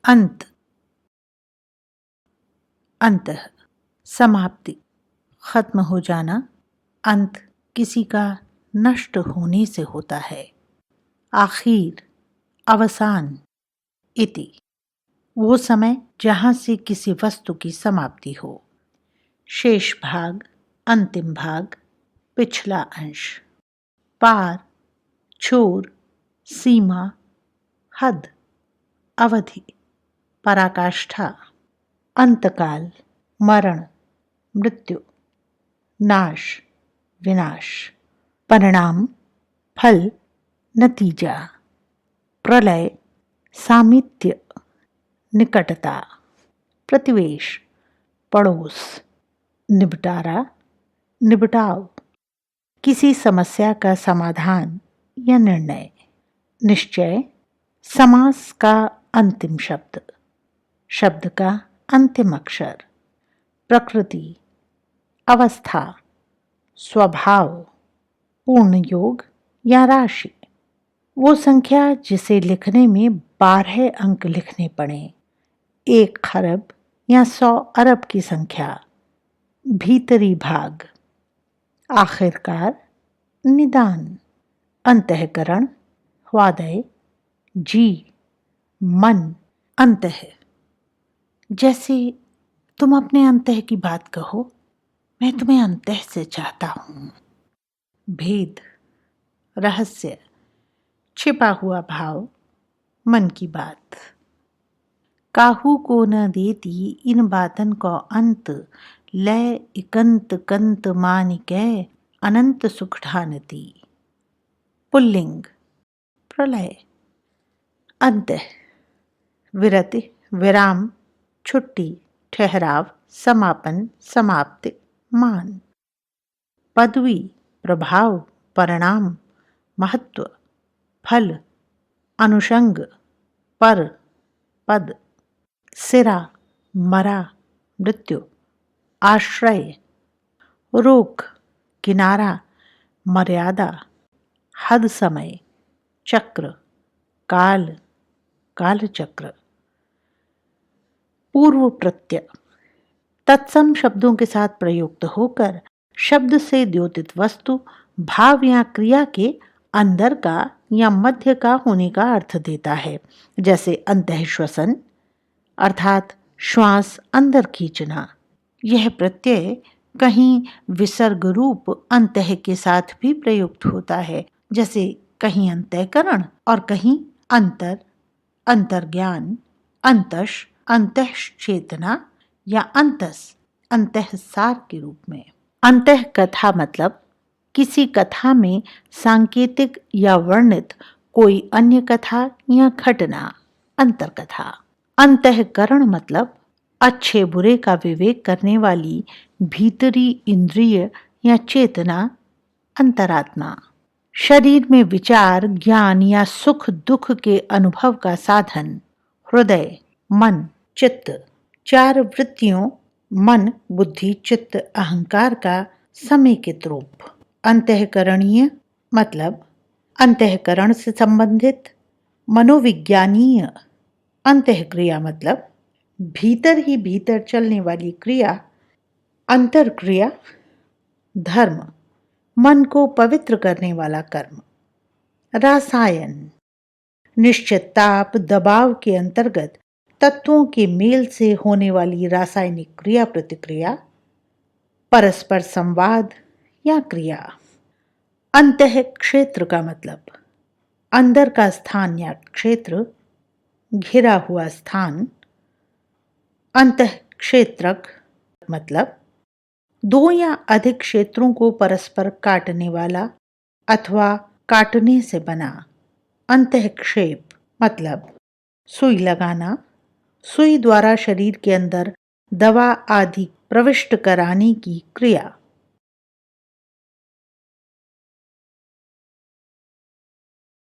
अंत, अंतः, समाप्ति, खत्म हो जाना। अंत किसी का नष्ट होने से होता है। आखिर, अवसान। इति, वो समय जहां से किसी वस्तु की समाप्ति हो। शेष भाग, अंतिम भाग, पिछला अंश। पार, छोर, सीमा, हद, अवधि, पराकाष्ठा। अंतकाल, मरण, मृत्यु, नाश, विनाश। परिणाम, फल, नतीजा। प्रलय, सामित्य, निकटता। प्रतिवेश, पड़ोस। निबटारा, निबटाव, किसी समस्या का समाधान या निर्णय। निश्चय, समास का अंतिम शब्द, शब्द का अंतिम अक्षर। प्रकृति, अवस्था, स्वभाव, पूर्ण योग या राशि। वो संख्या जिसे लिखने में 12 अंक लिखने पड़े। 1 खरब या 100 अरब की संख्या। भीतरी भाग, आखिरकार, निदान। अंतःकरण, हृदय, जी, मन। अंतः, जैसे तुम अपने अंतः की बात कहो, मैं तुम्हें अंतः से चाहता हूं। भेद, रहस्य, छिपा हुआ भाव, मन की बात। काहू को न देती इन बातन को अंत, लय इकंत कंत मानिकै अनंत सुख ठानती। पुल्लिंग, प्रलय। अंतः, विरति, विराम, छुट्टी, ठहराव, समापन, समाप्ति, मान। पदवी, प्रभाव, परिणाम, महत्व, फल, अनुषंग, पर, पद। सिरा, मरा, मृत्यु, आश्रय, रोक, किनारा, मर्यादा, हद समय, चक्र, काल, कालचक्र। पूर्व प्रत्यय, तत्सम शब्दों के साथ प्रयुक्त होकर शब्द से द्योतित वस्तु, भाव या क्रिया के अंदर का या मध्य का होने का अर्थ देता है। जैसे अंतःश्वसन अर्थात श्वास अंदर खींचना। यह प्रत्यय कहीं विसर्ग रूप अंतः के साथ भी प्रयुक्त होता है, जैसे कहीं अंतःकरण और कहीं अंतर, अंतर्ज्ञान, अंतश, अंतःचेतना या अंतस, अंतःसार के रूप में। अंतः कथा मतलब किसी कथा में सांकेतिक या वर्णित कोई अन्य कथा या घटना, अंतर्कथा। अंतःकरण मतलब अच्छे बुरे का विवेक करने वाली भीतरी इंद्रिय या चेतना, अंतरात्मा। शरीर में विचार, ज्ञान या सुख दुख के अनुभव का साधन। हृदय, मन, चित्त। 4 वृत्तियों मन, बुद्धि, चित्त, अहंकार का समेकित रूप। अंतःकरणीय मतलब अंतःकरण से संबंधित। मनोविज्ञानीय अंतःक्रिया मतलब भीतर ही भीतर चलने वाली क्रिया। अंतरक्रिया, धर्म, मन को पवित्र करने वाला कर्म। रासायन, निश्चित ताप दबाव के अंतर्गत तत्वों के मेल से होने वाली रासायनिक क्रिया प्रतिक्रिया। परस्पर संवाद या क्रिया। अंतः क्षेत्र का मतलब अंदर का स्थान या क्षेत्र, घिरा हुआ स्थान। अंतः क्षेत्रक मतलब 2 या अधिक क्षेत्रों को परस्पर काटने वाला अथवा काटने से बना। अंतःक्षेप मतलब सुई लगाना, सुई द्वारा शरीर के अंदर दवा आदि प्रविष्ट कराने की क्रिया।